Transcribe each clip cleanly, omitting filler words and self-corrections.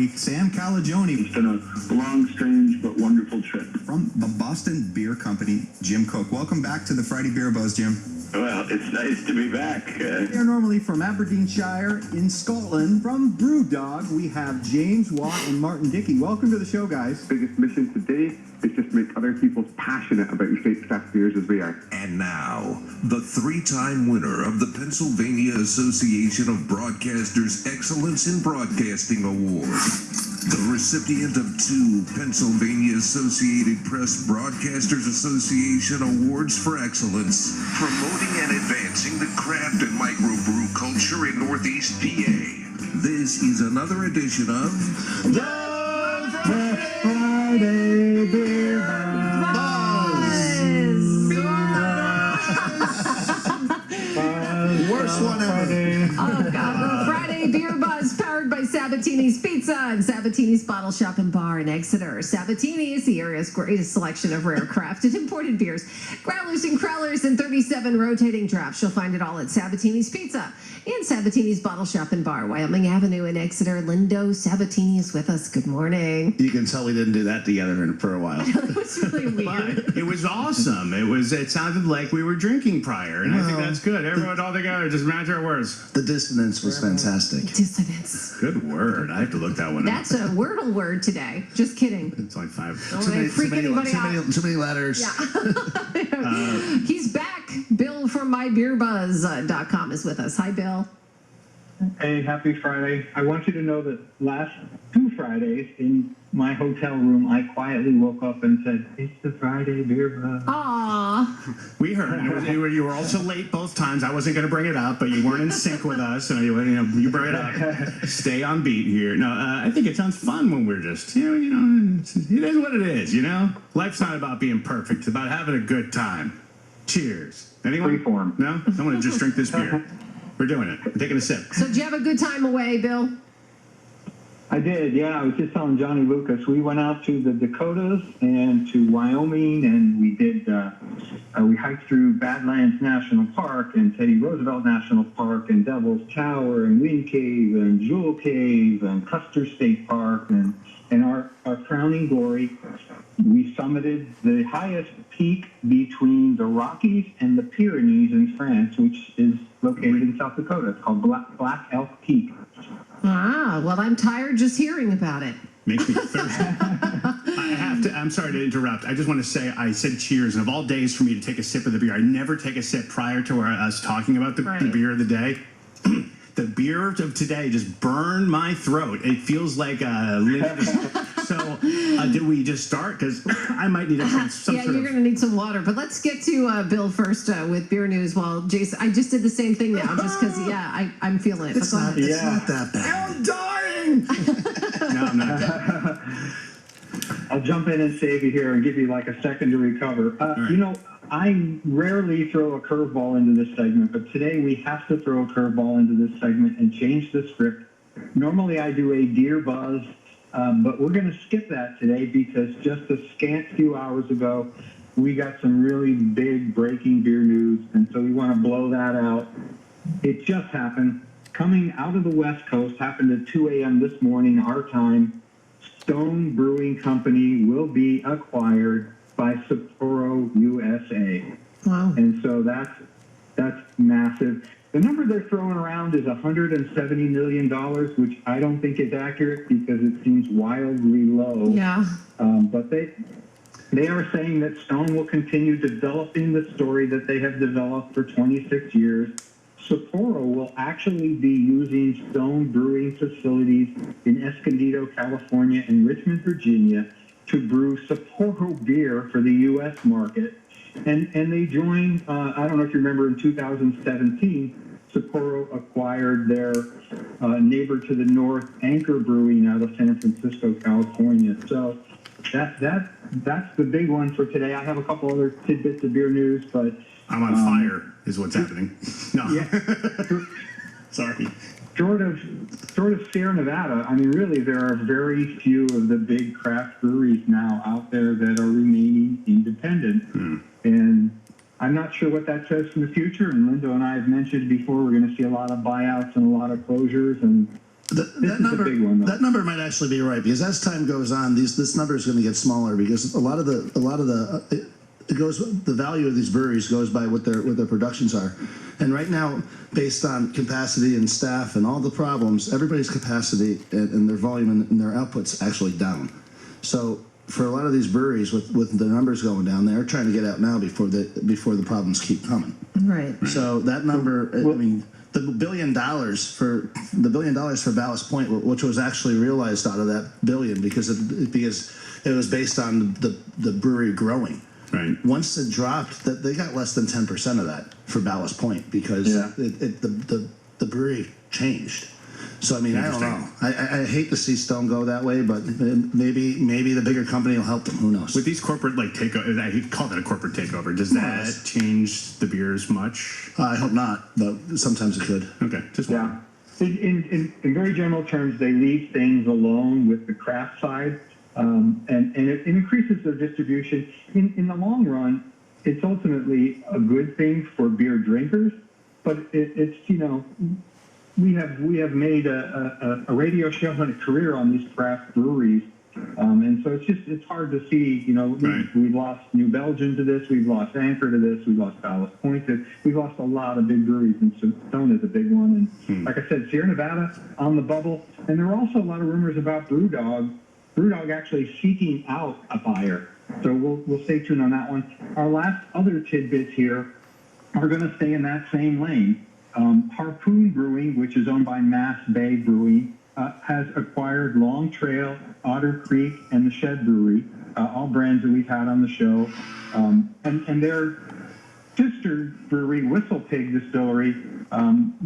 buddy Sam Calagione. It's been a long, strange, but wonderful trip. From the Boston Beer Company, Jim Cook. Welcome back to the Friday Beer Buzz, Jim. Well, it's nice to be back. Here normally from Aberdeenshire in Scotland, from Brewdog, we have James Watt and Martin Dickey. Welcome to the show, guys. Biggest mission today is just to make other people passionate about your state craft beers as we are. And now, the three-time winner of the Pennsylvania Association of Broadcasters Excellence in Broadcasting Award, the recipient of 2 Pennsylvania Associated Press Broadcasters Association Awards for Excellence, promoting and advancing the craft and microbrew culture in Northeast PA. This is another edition of The Friday Beer Buzz. Worst one ever. Oh, God. The Friday Beer Buzz, powered by Sabatini's Pizza and Sabatini's Bottle Shop and Bar in Exeter. Sabatini is the area's greatest selection of rare crafted imported beers, growlers and crowlers, and 37 rotating drafts. You'll find it all at Sabatini's Pizza and Sabatini's Bottle Shop and Bar, Wyoming Avenue in Exeter. Lindo Sabatini is with us. Good morning. You can tell we didn't do that together for a while. That was really weird. But it was awesome. It sounded like we were drinking prior, and I think that's good. Everyone all together, just match our words. The dissonance was fantastic. Dissonance. Good word. I have to look that one up. That's a Wordle word today. Just kidding. It's like 5. Don't freak anybody out. Too many letters. Yeah. He's back. Bill from mybeerbuzz.com is with us. Hi, Bill. Hey, happy Friday. I want you to know that last 2 Fridays in my hotel room, I quietly woke up and said, "It's the Friday Beer Buzz." Aww. We heard. You were also late both times. I wasn't going to bring it up, but you weren't in sync with us. So you brought it up. Stay on beat here. No, I think it sounds fun when we're just, it is what it is, Life's not about being perfect. It's about having a good time. Cheers. Anyone? Freeform. No? I want to just drink this beer. We're doing it. We're taking a sip. So did you have a good time away, Bill? I did, yeah. I was just telling Johnny Lucas. We went out to the Dakotas and to Wyoming, and we did. We hiked through Badlands National Park and Teddy Roosevelt National Park and Devil's Tower and Wind Cave and Jewel Cave and Custer State Park and our crowning glory. We summited the highest peak between the Rockies and the Pyrenees in France, which is located in South Dakota. It's called Black Elk Peak. Ah, well, I'm tired just hearing about it. Makes me thirsty. I'm sorry to interrupt. I just want to say I said cheers, and of all days for me to take a sip of the beer, I never take a sip prior to us talking about the beer of the day. The beer of today just burned my throat. It feels like So, did we just start? Because I might need you're going to need some water. But let's get to Bill first with beer news. While Jason, I just did the same thing now, just because, I'm feeling it. It's not that bad. I'm dying! No, I'm not. I'll jump in and save you here and give you like a second to recover. Right. I rarely throw a curveball into this segment, but today we have to throw a curveball into this segment and change the script. Normally I do a Beer Buzz, but we're going to skip that today because just a scant few hours ago, we got some really big breaking beer news, and so we want to blow that out. It just happened. Coming out of the West Coast, happened at 2 a.m. this morning, our time. Stone Brewing Company will be acquired by Sapporo USA. Wow. And so that's massive. The number they're throwing around is $170 million, which I don't think is accurate because it seems wildly low. Yeah. But they are saying that Stone will continue developing the story that they have developed for 26 years. Sapporo will actually be using Stone brewing facilities in Escondido, California, and Richmond, Virginia, to brew Sapporo beer for the U.S. market. And they joined, I don't know if you remember, in 2017, Sapporo acquired their neighbor to the north, Anchor Brewing, out of San Francisco, California. So that's the big one for today. I have a couple other tidbits of beer news, but I'm on fire is what's happening. No. Yeah. Sorry. Short of Sierra Nevada, I mean, really, there are very few of the big craft breweries now out there that are remaining independent. And I'm not sure what that says for the future. And Lindo and I have mentioned before, we're going to see a lot of buyouts and a lot of closures. And That is a big one, though. that number might actually be right, because as time goes on, this number is going to get smaller, because a lot of the the value of these breweries goes by what their productions are, and right now, based on capacity and staff and all the problems, everybody's capacity and their volume and their output's actually down. So for a lot of these breweries, with the numbers going down, they're trying to get out now before the problems keep coming. Right. So that number, I mean, the $1 billion for Ballast Point, which was actually realized out of that billion because it was based on the brewery growing. Right. Once it dropped, that they got less than 10% of that for Ballast Point because the brewery changed. So I mean, I don't know. I hate to see Stone go that way, but maybe the bigger company will help them. Who knows? With these corporate takeover, I call that a corporate takeover. Does that change the beers much? I hope not, but sometimes it could. Okay, just Yeah. In very general terms, they leave things alone with the craft side, and it increases their distribution. In the long run, it's ultimately a good thing for beer drinkers, but it's we have made a radio show and a career on these craft breweries, and so it's hard to see. We've lost New Belgium to this, we've lost Anchor to this, we've lost Ballast Point to, we've lost a lot of big breweries, and Stone is a big one. And like I said, Sierra Nevada on the bubble, and there were also a lot of rumors about BrewDog actually seeking out a buyer. So we'll stay tuned on that one. Our last other tidbits here are going to stay in that same lane. Harpoon Brewing, which is owned by Mass Bay Brewing, has acquired Long Trail, Otter Creek, and the Shed Brewery, all brands that we've had on the show. And their sister brewery, Whistle Pig Distillery,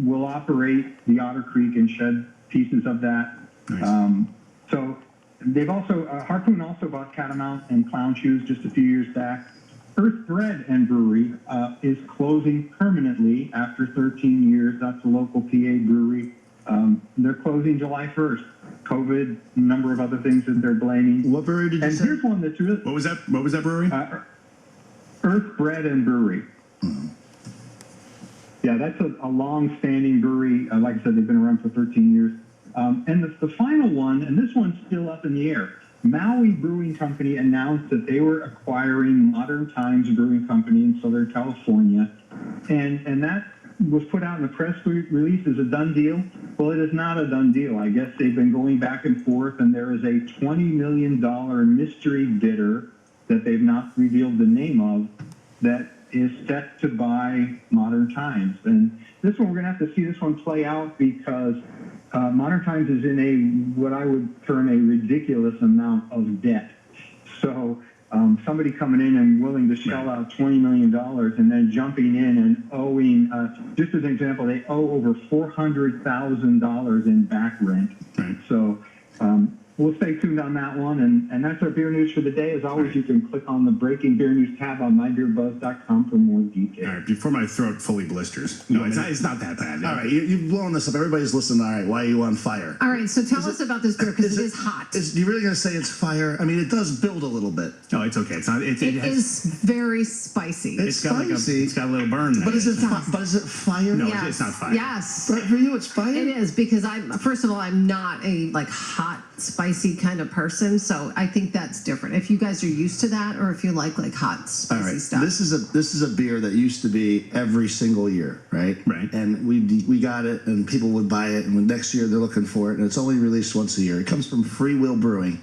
will operate the Otter Creek and Shed pieces of that. Nice. So they've also, Harpoon also bought Catamount and Clown Shoes just a few years back. Earth Bread and Brewery is closing permanently after 13 years. That's a local PA brewery. They're closing July 1st. COVID, a number of other things that they're blaming. What brewery did you say? And here's one that's really... What was that brewery? Earth Bread and Brewery. Yeah, that's a long-standing brewery. Like I said, they've been around for 13 years. And the final one, and this one's still up in the air, Maui Brewing Company announced that they were acquiring Modern Times Brewing Company in Southern California, and that was put out in a press release as a done deal. Well, it is not a done deal. I guess they've been going back and forth, and there is a $20 million mystery bidder that they've not revealed the name of that is set to buy Modern Times. And this one, we're going to have to see this one play out because Modern Times is in what I would term a ridiculous amount of debt. So somebody coming in and willing to shell out $20 million and then jumping in and owing, just as an example, they owe over $400,000 in back rent. Right. So we'll stay tuned on that one. And that's our beer news for the day. As always, you can click on the Breaking Beer News tab on mybeerbuzz.com for more details. All right, before my throat fully blisters. No, it's not that bad. All right, you've blown this up. Everybody's listening. All right, why are you on fire? All right, so tell us about this beer because it is hot. Is you really going to say it's fire? I mean, it does build a little bit. No, it's okay. It's not. It is very spicy. It's got spicy. it's got a little burn. But is it fire? No, yes. it's not fire. Yes. But for you, it's fire. It is because first of all, I'm not a hot, spicy kind of person, so I think that's different. If you guys are used to that, or if you like hot, spicy stuff. This is a beer that used to be every single year, right? Right. And we got it, and people would buy it, and when next year they're looking for it, and it's only released once a year. It comes from Free Will Brewing.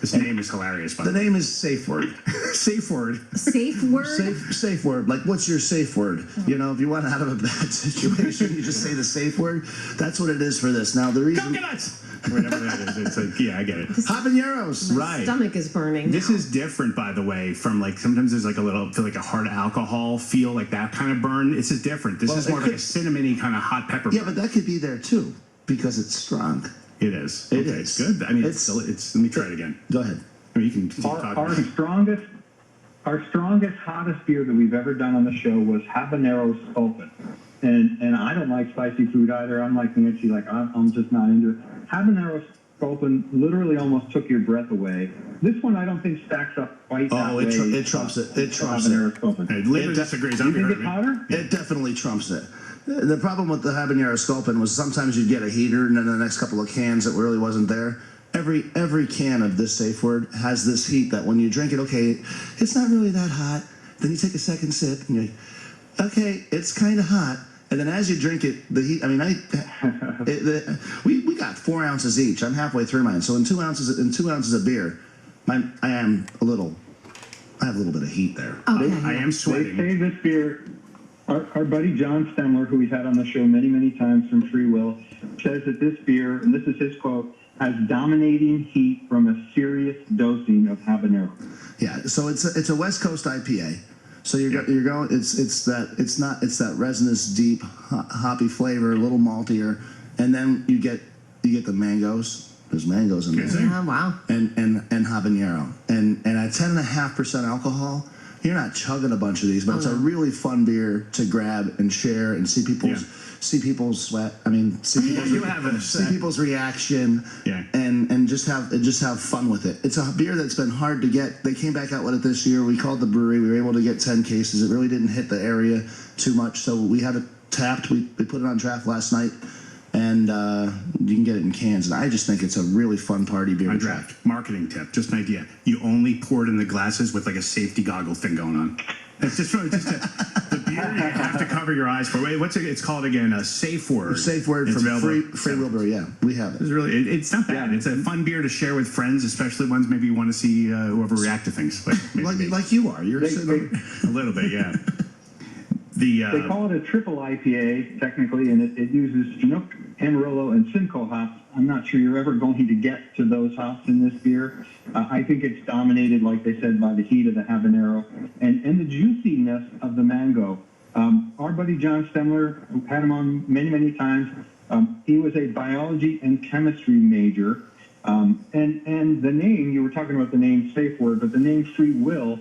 This name is hilarious. By the name is Safeword. Safeword. Safe word. Safe word. Like, what's your safe word? You know, if you want out of a bad situation, you just say the safe word. That's what it is for this. Now the reason. Coconuts. Whatever that is, it's like, yeah, I get it. Habaneros. My stomach is burning. This is different, by the way, from sometimes there's a hard alcohol feel, like that kind of burn. This is different. This is more like a cinnamony kind of hot pepper. Yeah, but that could be there too because it's strong. It is. It is. It's good. I mean, it's. Let me try it again. Go ahead. I mean, you can keep talking. Our strongest, hottest beer that we've ever done on the show was Habanero Sculpin. And I don't like spicy food either. I'm like Nancy, I'm just not into it. Habanero Sculpin literally almost took your breath away. This one I don't think stacks up quite that way. It trumps it. It trumps it. Hey, Liver disagrees. You think it's hotter? It definitely trumps it. The problem with the habanero sculpin was sometimes you'd get a heater, and then the next couple of cans it really wasn't there. Every can of this Safeword has this heat that when you drink it, okay, it's not really that hot. Then you take a second sip, and you're like, okay, it's kind of hot. And then as you drink it, the heat. I mean, we got 4 ounces each. I'm halfway through mine, so in 2 ounces of beer, I have a little bit of heat there. Okay. I am They sweating. say this beer, our buddy John Stemler, who we've had on the show many, many times from Free Will, says that this beer, and this is his quote, has dominating heat from a serious dosing of habanero. Yeah, so it's a West Coast IPA. So you're going. It's that resinous, deep, hoppy flavor, a little maltier, and then you get the mangoes. There's mangoes in there. Oh, wow. And habanero, and at 10.5% alcohol, you're not chugging a bunch of these, but it's a really fun beer to grab and share and see people's sweat. I mean, see people's reaction. Yeah. And just have fun with it. It's a beer that's been hard to get. They came back out with it this year. We called the brewery. We were able to get 10 cases. It really didn't hit the area too much, so we had it tapped. We put it on draft last night, and you can get it in cans. And I just think it's a really fun party beer. On draft. Marketing tip, just an idea. You only pour it in the glasses with like a safety goggle thing going on. It's just the beer you have to cover your eyes for. Wait, it's called again? A Safeword. Safeword from Free Will Brewery. Yeah, we have it. It's not bad. It's a fun beer to share with friends, especially ones maybe you want to see whoever react to things. Like you are. You're a little bit, yeah. They call it a triple IPA, technically, and it uses Chinook, Amarillo, and Simcoe hops. I'm not sure you're ever going to get to those hops in this beer. I think it's dominated, like they said, by the heat of the habanero and the juiciness of the mango. Our buddy John Stemler, who had him on many, many times, he was a biology and chemistry major. And the name, you were talking about the name Safeword, but the name Free Will,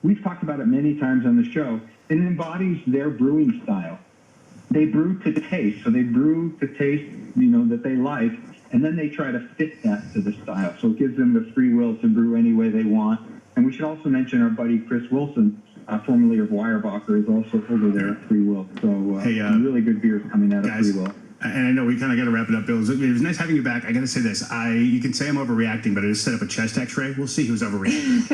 we've talked about it many times on the show. It embodies their brewing style. They brew to taste, so they brew to taste, that they like, and then they try to fit that to the style. So it gives them the free will to brew any way they want. And we should also mention our buddy Chris Wilson, formerly of Weyerbacher, is also over there at Free Will. So really good beers coming out of Free Will. And I know we kind of got to wrap it up, Bill. It was nice having you back. I got to say this. You can say I'm overreacting, but I just set up a chest x-ray. We'll see who's overreacting.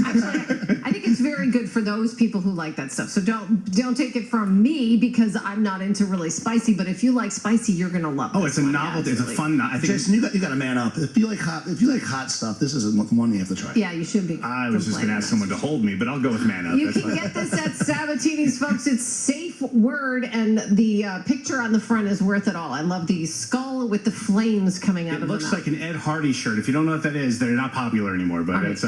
Actually, I think it's very good for those people who like that stuff. So don't take it from me because I'm not into really spicy. But if you like spicy, you're going to love it. Oh, it's a novelty. It's a fun. I think Jason, you got to man up. If you like hot stuff, this is one you have to try. Yeah, you should be. I was just going to ask someone to hold me, but I'll go with man up. You can get this at Sabatini's, folks. It's Safeword, and the picture on the front is worth it all. I love the skull with the flames coming out of it. It looks like an Ed Hardy shirt. If you don't know what that is, they're not popular anymore, but it's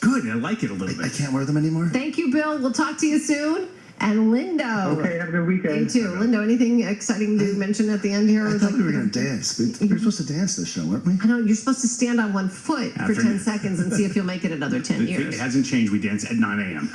good. I like it a little bit. I can't wear them anymore. Thank you, Bill. We'll talk to you soon. And Lindo. Okay, have a good weekend. You too. Lindo, anything exciting to mention at the end here? I thought we were going to dance. We were supposed to dance this show, weren't we? I know, you're supposed to stand on one foot for 10 seconds and see if you'll make it another 10 years. It hasn't changed. We dance at 9 a.m.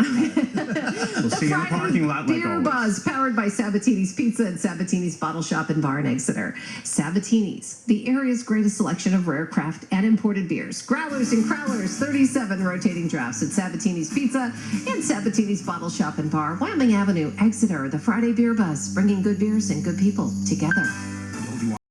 We'll see you in the parking lot like always. BeerBuzz, powered by Sabatini's Pizza and Sabatini's Bottle Shop and Bar in Exeter. Sabatini's, the area's greatest selection of rare craft and imported beers. Growlers and Crowlers, 37 rotating drafts at Sabatini's Pizza and Sabatini's Bottle Shop and Bar, Wyoming Avenue, Exeter. The Friday Beer Buzz, bringing good beers and good people together.